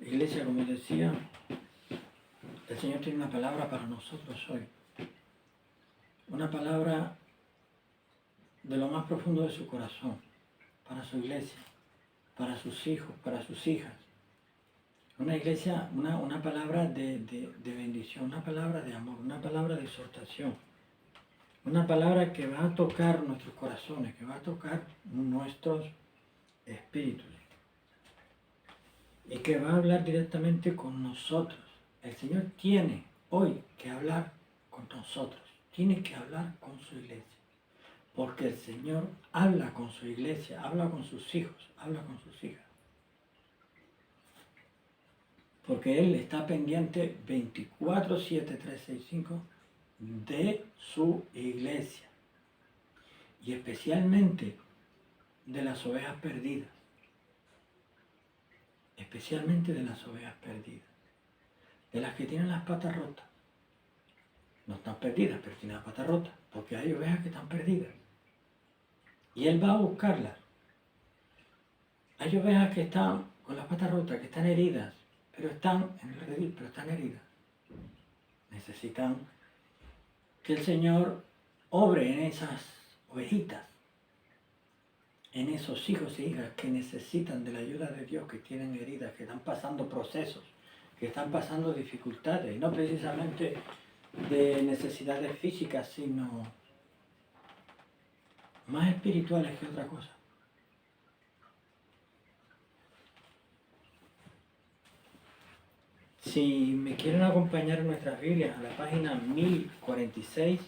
Iglesia, como decía, el Señor tiene una palabra para nosotros hoy. Una palabra de lo más profundo de su corazón, para su iglesia, para sus hijos, para sus hijas. Una iglesia, una palabra de bendición, una palabra de amor, una palabra de exhortación. Una palabra que va a tocar nuestros corazones, que va a tocar nuestros espíritus. Y que va a hablar directamente con nosotros. El Señor tiene hoy que hablar con nosotros. Tiene que hablar con su iglesia. Porque el Señor habla con su iglesia, habla con sus hijos, habla con sus hijas. Porque Él está pendiente 24/7/365 de su iglesia. Y especialmente de las ovejas perdidas. Especialmente de las ovejas perdidas. De las que tienen las patas rotas. No están perdidas, pero tienen las patas rotas. Porque hay ovejas que están perdidas. Y Él va a buscarlas. Hay ovejas que están con las patas rotas, que están heridas, pero están en el redil, pero están heridas. Necesitan que el Señor obre en esas ovejitas, en esos hijos e hijas que necesitan de la ayuda de Dios, que tienen heridas, que están pasando procesos, que están pasando dificultades, y no precisamente de necesidades físicas, sino más espirituales que otra cosa. Si me quieren acompañar en nuestras Biblias, a la página 1046,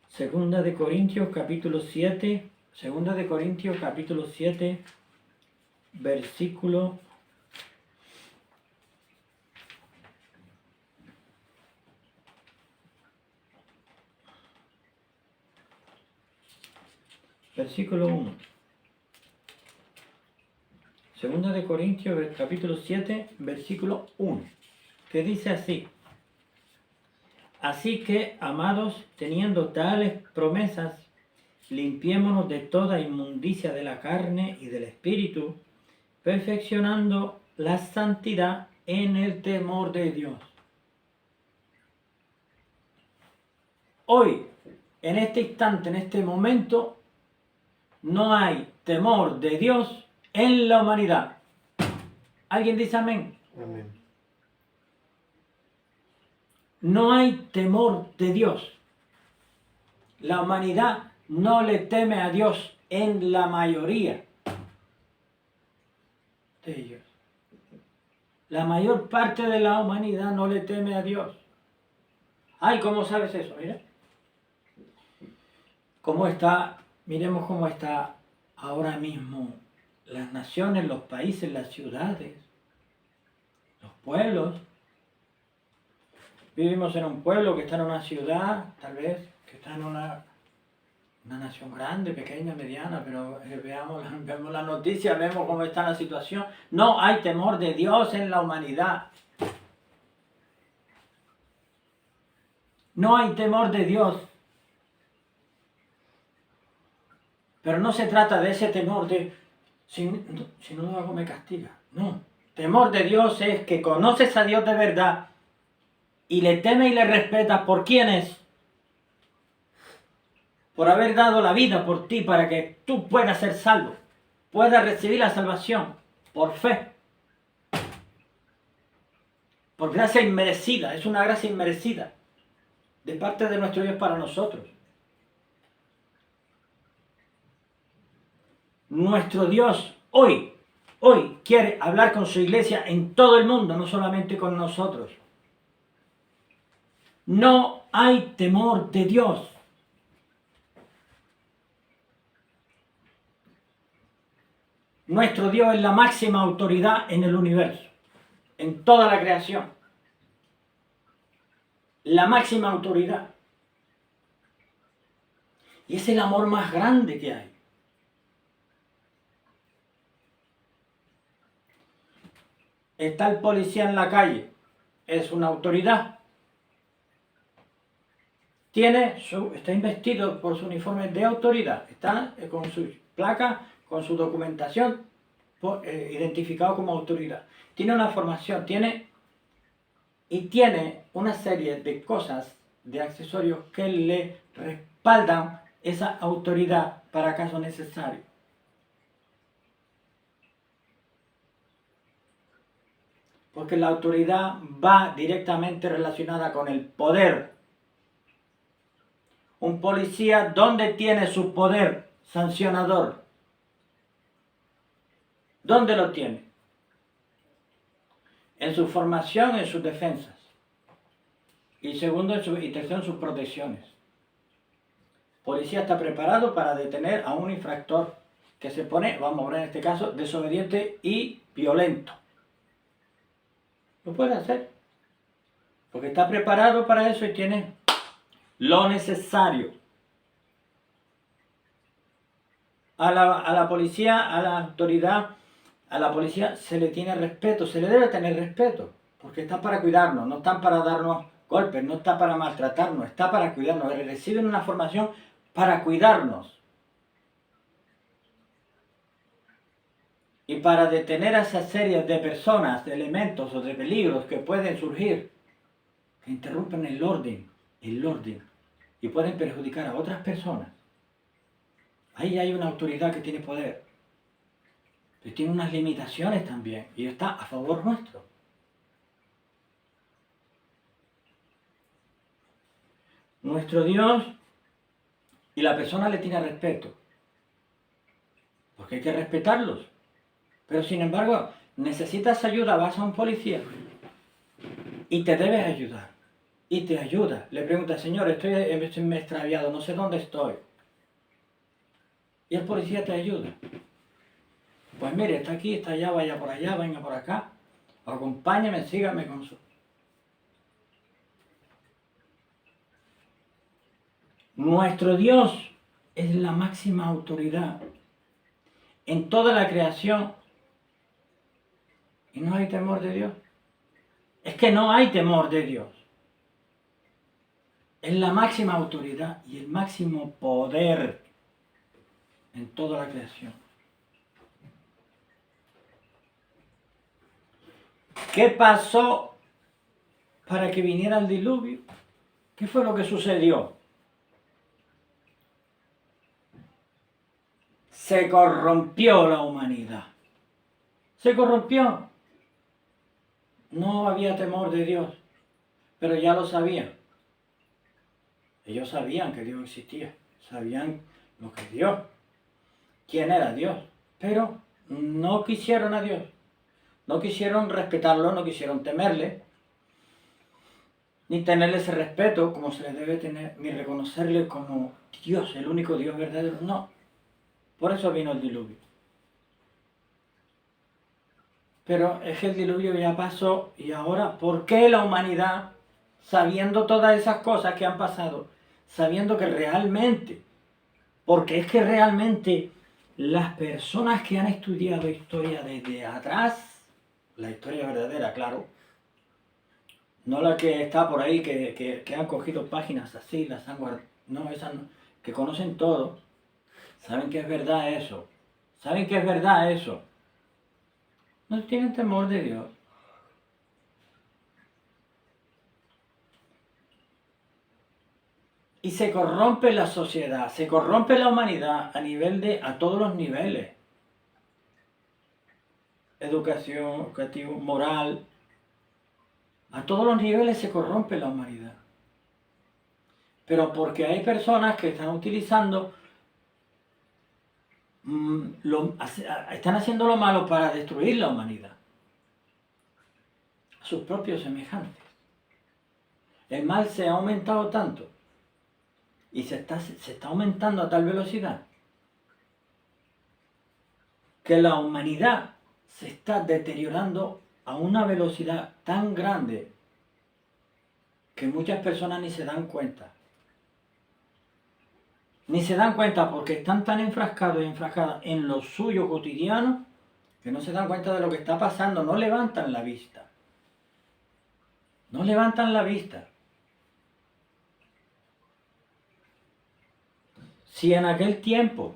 Segunda de Corintios capítulo 7, Segunda de Corintios capítulo 7, versículo 1. Segunda de Corintios capítulo 7, versículo 1, que dice así: Así que, amados, teniendo tales promesas, limpiémonos de toda inmundicia de la carne y del espíritu, perfeccionando la santidad en el temor de Dios. Hoy, en este instante, en este momento, no hay temor de Dios en la humanidad. ¿Alguien dice amén? Amén. No hay temor de Dios. La humanidad no le teme a Dios en la mayoría de ellos. La mayor parte de la humanidad no le teme a Dios. Ay, ¿cómo sabes eso? Mira. ¿Cómo está? Miremos cómo está ahora mismo las naciones, los países, las ciudades, los pueblos. Vivimos en un pueblo que está en una ciudad, tal vez, que está en una nación grande, pequeña, mediana, pero vemos las noticias, vemos cómo está la situación. No hay temor de Dios en la humanidad. No hay temor de Dios. Pero no se trata de ese temor de, si no lo hago me castiga. No. Temor de Dios es que conoces a Dios de verdad y le temes y le respetas por quién es. Por haber dado la vida por ti para que tú puedas ser salvo. Puedas recibir la salvación por fe. Por gracia inmerecida. Es una gracia inmerecida de parte de nuestro Dios para nosotros. Nuestro Dios hoy quiere hablar con su iglesia en todo el mundo, no solamente con nosotros. No hay temor de Dios. Nuestro Dios es la máxima autoridad en el universo, en toda la creación. La máxima autoridad. Y es el amor más grande que hay. Está el policía en la calle, es una autoridad. Está investido por su uniforme de autoridad, está con su placa, con su documentación, identificado como autoridad. Tiene una formación, tiene una serie de cosas, de accesorios que le respaldan esa autoridad para caso necesario. Porque la autoridad va directamente relacionada con el poder. Un policía, ¿dónde tiene su poder sancionador? ¿Dónde lo tiene? En su formación, en sus defensas. Y segundo, y tercero, en sus protecciones. Policía está preparado para detener a un infractor que se pone, vamos a ver en este caso, desobediente y violento. Lo puede hacer. Porque está preparado para eso y tiene lo necesario. A la policía, a la autoridad, a la policía se le tiene respeto, se le debe tener respeto. Porque está para cuidarnos, no están para darnos golpes, no está para maltratarnos, está para cuidarnos. Reciben una formación para cuidarnos. Y para detener a esa serie de personas, de elementos o de peligros que pueden surgir, que interrumpen el orden, y pueden perjudicar a otras personas. Ahí hay una autoridad que tiene poder, pero tiene unas limitaciones también, y está a favor nuestro. Nuestro Dios y la persona le tiene respeto, porque hay que respetarlos. Pero sin embargo, necesitas ayuda, vas a un policía y te debes ayudar. Y te ayuda. Le pregunta, señor, estoy extraviado, no sé dónde estoy. Y el policía te ayuda. Pues mire, está aquí, está allá, vaya por allá, venga por acá. Acompáñame, sígame con su... Nuestro Dios es la máxima autoridad en toda la creación. Y no hay temor de Dios. Es que no hay temor de Dios. Es la máxima autoridad y el máximo poder en toda la creación. ¿Qué pasó para que viniera el diluvio? ¿Qué fue lo que sucedió? Se corrompió la humanidad. Se corrompió. No había temor de Dios, pero ya lo sabían. Ellos sabían que Dios existía, sabían lo que es Dios, quién era Dios, pero no quisieron a Dios, no quisieron respetarlo, no quisieron temerle, ni tenerle ese respeto como se le debe tener, ni reconocerle como Dios, el único Dios verdadero, no. Por eso vino el diluvio. Pero es que el diluvio ya pasó y ahora, ¿por qué la humanidad, sabiendo todas esas cosas que han pasado, sabiendo que realmente, porque es que realmente las personas que han estudiado historia desde atrás, la historia verdadera, claro, no la que está por ahí, que han cogido páginas así, las han guardado, no, esas no, que conocen todo, saben que es verdad eso, saben que es verdad eso. No tienen temor de Dios. Y se corrompe la sociedad, se corrompe la humanidad a todos los niveles. Educación, educativo, moral. A todos los niveles se corrompe la humanidad. Pero porque hay personas que están utilizando, están haciendo lo malo para destruir la humanidad. A sus propios semejantes. El mal se ha aumentado tanto y se está aumentando a tal velocidad que la humanidad se está deteriorando a una velocidad tan grande que muchas personas ni se dan cuenta. Ni se dan cuenta porque están tan enfrascados y enfrascadas en lo suyo cotidiano que no se dan cuenta de lo que está pasando, no levantan la vista. No levantan la vista. Si en aquel tiempo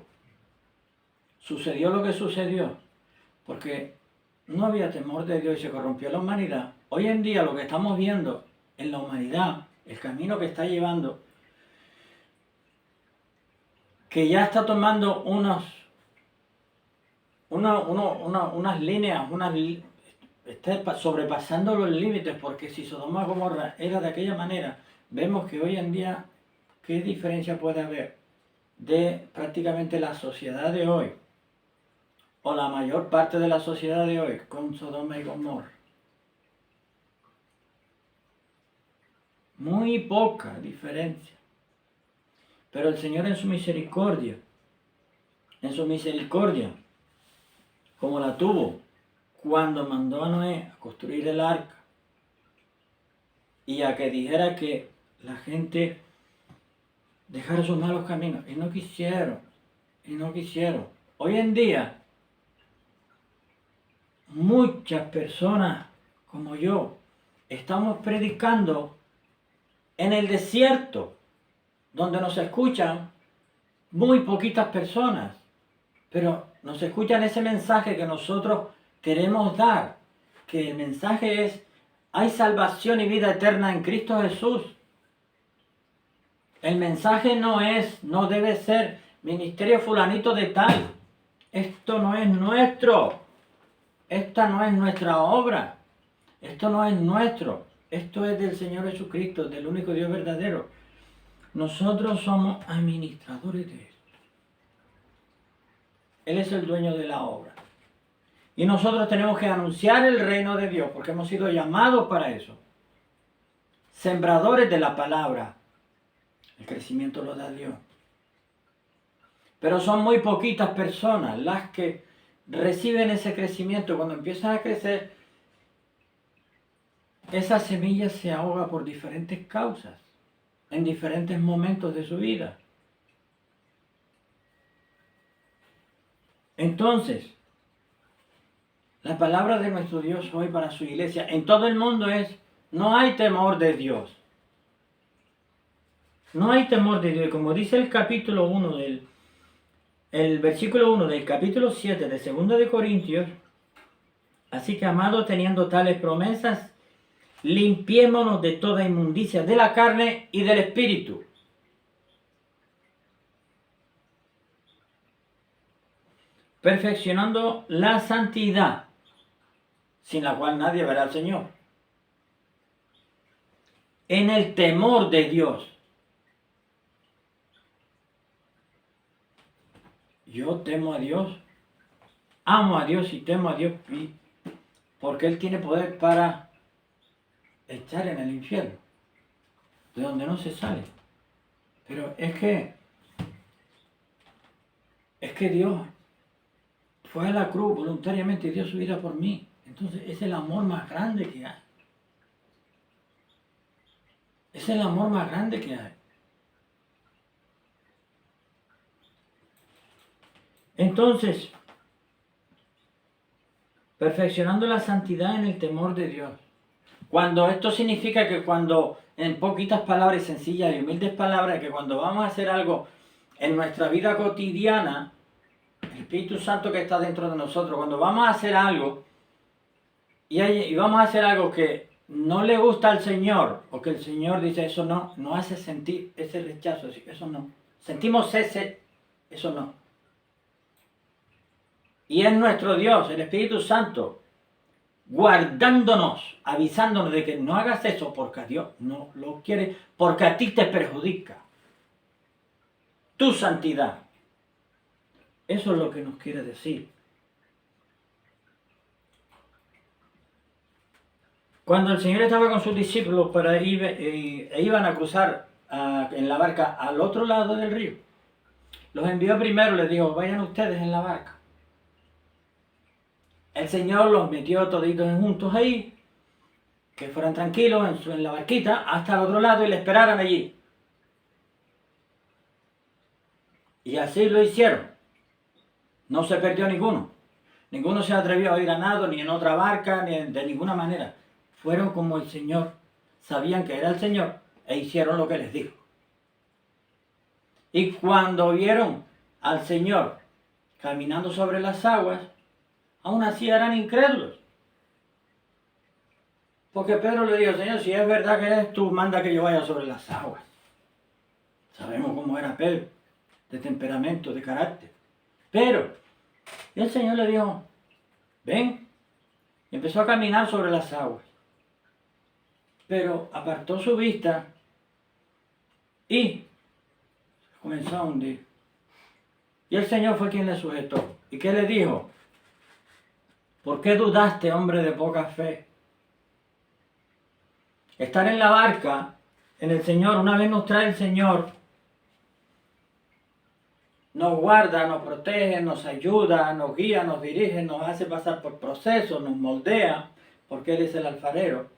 sucedió lo que sucedió, porque no había temor de Dios y se corrompió la humanidad. Hoy en día lo que estamos viendo en la humanidad, el camino que está llevando, que ya está tomando unas líneas, está sobrepasando los límites, porque si Sodoma y Gomorra era de aquella manera, vemos que hoy en día, ¿qué diferencia puede haber de prácticamente la sociedad de hoy, o la mayor parte de la sociedad de hoy, con Sodoma y Gomorra? Muy poca diferencia. Pero el Señor en su misericordia, como la tuvo cuando mandó a Noé a construir el arca y a que dijera que la gente dejara sus malos caminos, y no quisieron. Hoy en día, muchas personas como yo estamos predicando en el desierto, donde nos escuchan muy poquitas personas, pero nos escuchan ese mensaje que nosotros queremos dar, que el mensaje es: hay salvación y vida eterna en Cristo Jesús. El mensaje no debe ser ministerio fulanito de tal. Esto no es nuestro. Esta no es nuestra obra. Esto no es nuestro. Esto es del Señor Jesucristo, del único Dios verdadero. Nosotros somos administradores de esto. Él es el dueño de la obra. Y nosotros tenemos que anunciar el reino de Dios, porque hemos sido llamados para eso. Sembradores de la palabra. El crecimiento lo da Dios. Pero son muy poquitas personas las que reciben ese crecimiento. Cuando empiezan a crecer, esa semilla se ahoga por diferentes causas, en diferentes momentos de su vida. Entonces, la palabra de nuestro Dios hoy para su iglesia en todo el mundo es: no hay temor de Dios. No hay temor de Dios. Como dice el capítulo 1 el versículo 1 del capítulo 7 de 2 de Corintios: así que, amados, teniendo tales promesas, limpiémonos de toda inmundicia de la carne y del espíritu, perfeccionando la santidad, sin la cual nadie verá al Señor, en el temor de Dios. Yo temo a Dios, amo a Dios y temo a Dios, porque Él tiene poder para echar en el infierno, de donde no se sale. Pero es que Dios fue a la cruz voluntariamente y dio su vida por mí. Entonces es el amor más grande que hay. Es el amor más grande que hay. Entonces, perfeccionando la santidad en el temor de Dios. Cuando esto significa que cuando, en poquitas palabras sencillas y humildes palabras, que cuando vamos a hacer algo en nuestra vida cotidiana, el Espíritu Santo que está dentro de nosotros, cuando vamos a hacer algo y vamos a hacer algo que no le gusta al Señor, o que el Señor dice eso no, nos hace sentir ese rechazo, eso no. Sentimos eso no. Y es nuestro Dios, el Espíritu Santo, guardándonos, avisándonos de que no hagas eso porque a Dios no lo quiere, porque a ti te perjudica tu santidad. Eso es lo que nos quiere decir. Cuando el Señor estaba con sus discípulos e iban a cruzar en la barca al otro lado del río, los envió primero, les dijo: vayan ustedes en la barca. El Señor los metió toditos juntos ahí, que fueran tranquilos en la barquita hasta el otro lado y le esperaran allí. Y así lo hicieron. No se perdió ninguno. Ninguno se atrevió a ir a nado, ni en otra barca, ni de ninguna manera. Fueron como el Señor. Sabían que era el Señor e hicieron lo que les dijo. Y cuando vieron al Señor caminando sobre las aguas, aún así eran incrédulos. Porque Pedro le dijo, Señor, si es verdad que eres tú, manda que yo vaya sobre las aguas. Sabemos cómo era Pedro, de temperamento, de carácter. Pero el Señor le dijo, ven, y empezó a caminar sobre las aguas. Pero apartó su vista y comenzó a hundir. Y el Señor fue quien le sujetó. ¿Y qué le dijo? ¿Por qué dudaste, hombre de poca fe? Estar en la barca, en el Señor, una vez nos trae el Señor, nos guarda, nos protege, nos ayuda, nos guía, nos dirige, nos hace pasar por procesos, nos moldea, porque Él es el alfarero.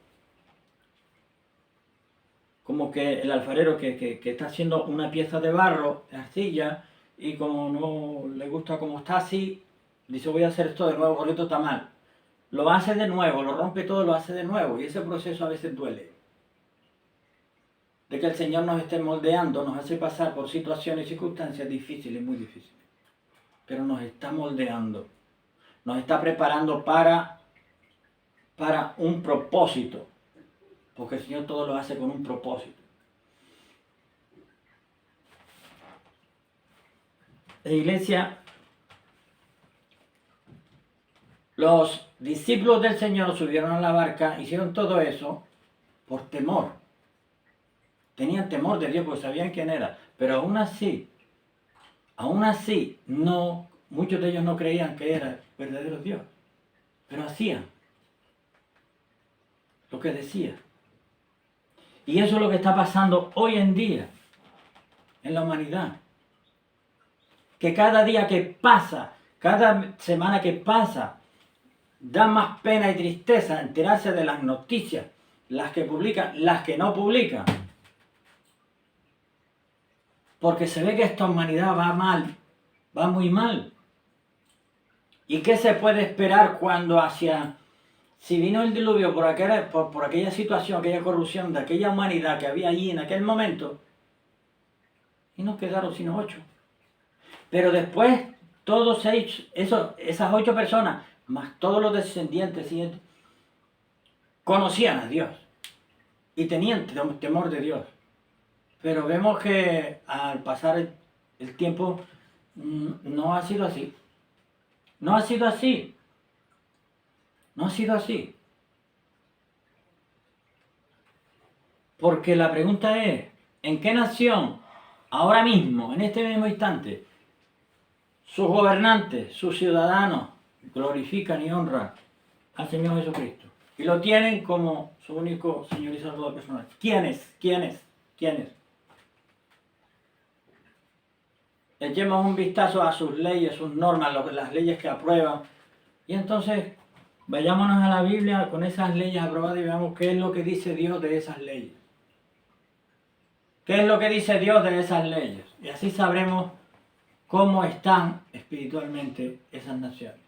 Como que el alfarero que está haciendo una pieza de barro, de arcilla, y como no le gusta como está así, dice voy a hacer esto de nuevo, porque esto está mal. Lo hace de nuevo, lo rompe todo, lo hace de nuevo, y ese proceso a veces duele. De que el Señor nos esté moldeando, nos hace pasar por situaciones y circunstancias difíciles, muy difíciles. Pero nos está moldeando, nos está preparando para un propósito, porque el Señor todo lo hace con un propósito. La iglesia, los discípulos del Señor subieron a la barca, hicieron todo eso por temor. Tenían temor de Dios porque sabían quién era, pero aún así, no, muchos de ellos no creían que era el verdadero Dios, pero hacían lo que decía. Y eso es lo que está pasando hoy en día en la humanidad. Que cada día que pasa, cada semana que pasa, da más pena y tristeza enterarse de las noticias, las que publican, las que no publican. Porque se ve que esta humanidad va mal, va muy mal. ¿Y qué se puede esperar cuando si vino el diluvio por aquella situación, aquella corrupción de aquella humanidad que había allí en aquel momento, y nos quedaron sino 8? Pero después, esas 8 personas, más todos los descendientes, conocían a Dios y tenían temor de Dios. Pero vemos que al pasar el tiempo no ha sido así. No ha sido así. No ha sido así. Porque la pregunta es, ¿en qué nación, ahora mismo, en este mismo instante, sus gobernantes, sus ciudadanos, glorifican y honran al Señor Jesucristo? Y lo tienen como su único Señor y Salvador personal. ¿Quiénes? Echemos un vistazo a sus leyes, sus normas, las leyes que aprueban. Y entonces vayámonos a la Biblia con esas leyes aprobadas y veamos qué es lo que dice Dios de esas leyes. ¿Qué es lo que dice Dios de esas leyes? Y así sabremos cómo están espiritualmente esas naciones.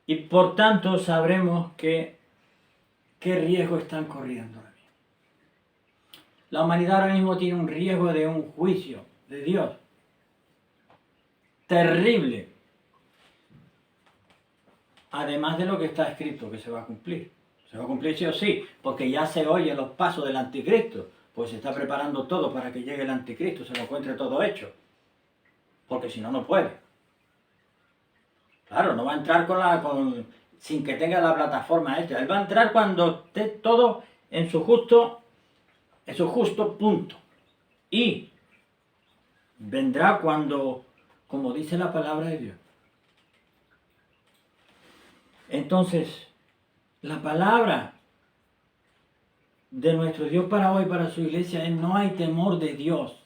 Y por tanto sabremos qué riesgo están corriendo. La humanidad ahora mismo tiene un riesgo de un juicio de Dios terrible. Además de lo que está escrito que se va a cumplir. Se va a cumplir sí o sí, porque ya se oyen los pasos del anticristo. Pues se está preparando todo para que llegue el anticristo, se lo encuentre todo hecho. Porque si no, no puede. Claro, no va a entrar sin que tenga la plataforma hecha. Él va a entrar cuando esté todo en su justo punto. Y vendrá cuando, como dice la palabra de Dios. Entonces, la palabra de nuestro Dios para hoy, para su iglesia, es no hay temor de Dios.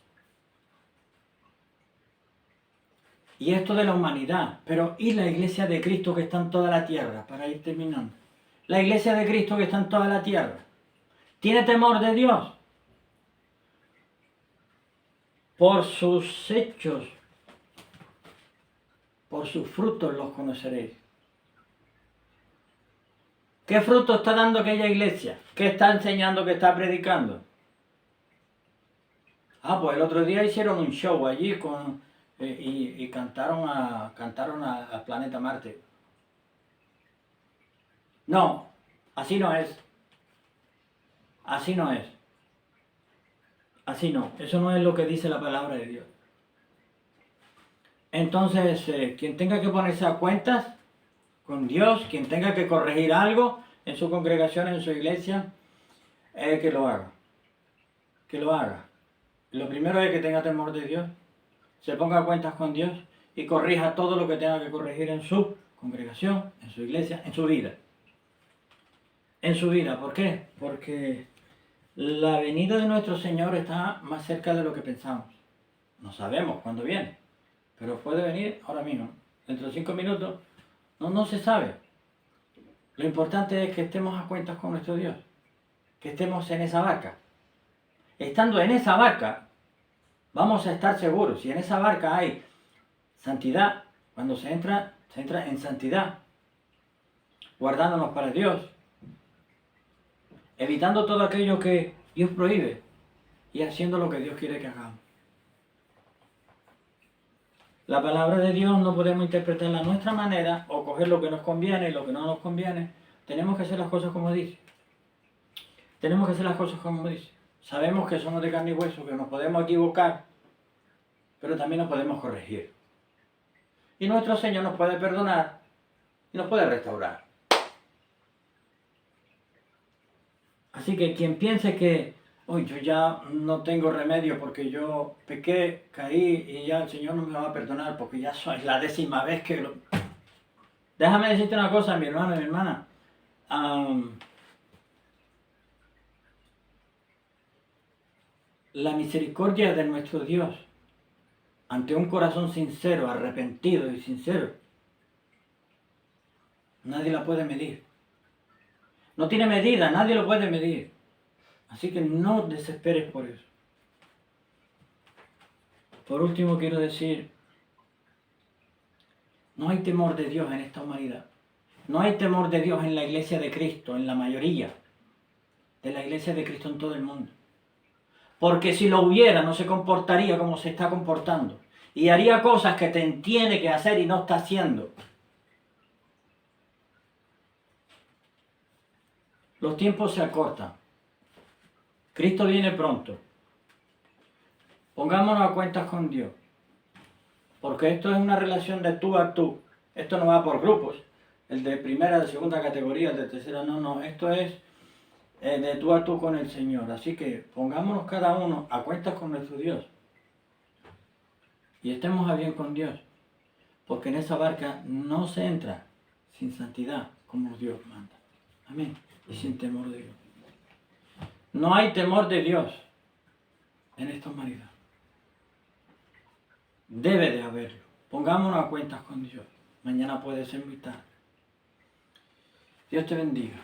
Y esto de la humanidad, pero ¿y la iglesia de Cristo que está en toda la tierra? Para ir terminando. La iglesia de Cristo que está en toda la tierra, ¿tiene temor de Dios? Por sus hechos, por sus frutos los conoceréis. ¿Qué fruto está dando aquella iglesia? ¿Qué está enseñando, qué está predicando? Pues el otro día hicieron un show allí con y cantaron al planeta Marte. No, así no es. Así no es. Así no. Eso no es lo que dice la palabra de Dios. Entonces, quien tenga que ponerse a cuentas con Dios, quien tenga que corregir algo en su congregación, en su iglesia, que lo haga. Que lo haga. Lo primero es que tenga temor de Dios, se ponga a cuentas con Dios y corrija todo lo que tenga que corregir en su congregación, en su iglesia, en su vida. En su vida, ¿por qué? Porque la venida de nuestro Señor está más cerca de lo que pensamos. No sabemos cuándo viene, pero puede venir ahora mismo, dentro de 5 minutos, no se sabe. Lo importante es que estemos a cuentas con nuestro Dios, que estemos en esa barca. Estando en esa barca, vamos a estar seguros. Si en esa barca hay santidad, cuando se entra en santidad, guardándonos para Dios, evitando todo aquello que Dios prohíbe y haciendo lo que Dios quiere que hagamos. La palabra de Dios no podemos interpretarla a nuestra manera o coger lo que nos conviene y lo que no nos conviene. Tenemos que hacer las cosas como dice. Tenemos que hacer las cosas como dice. Sabemos que somos de carne y hueso, que nos podemos equivocar, pero también nos podemos corregir. Y nuestro Señor nos puede perdonar y nos puede restaurar. Así que quien piense que hoy yo ya no tengo remedio porque yo pequé, caí y ya el Señor no me va a perdonar porque ya es la 10ª vez que lo... Déjame decirte una cosa, mi hermano y mi hermana. La misericordia de nuestro Dios ante un corazón sincero, arrepentido y sincero, nadie la puede medir. No tiene medida, nadie lo puede medir. Así que no desesperes por eso. Por último quiero decir, no hay temor de Dios en esta humanidad. No hay temor de Dios en la iglesia de Cristo, en la mayoría de la iglesia de Cristo en todo el mundo. Porque si lo hubiera, no se comportaría como se está comportando. Y haría cosas que tiene que hacer y no está haciendo. Los tiempos se acortan. Cristo viene pronto. Pongámonos a cuentas con Dios. Porque esto es una relación de tú a tú. Esto no va por grupos. El de primera, de segunda categoría, el de tercera, no. Esto es de tú a tú con el Señor. Así que pongámonos cada uno a cuentas con nuestro Dios. Y estemos a bien con Dios. Porque en esa barca no se entra sin santidad como Dios manda. Amén. Y sin temor de Dios. No hay temor de Dios en esta humanidad. Debe de haberlo. Pongámonos a cuentas con Dios. Mañana puede ser muy tarde. Dios te bendiga.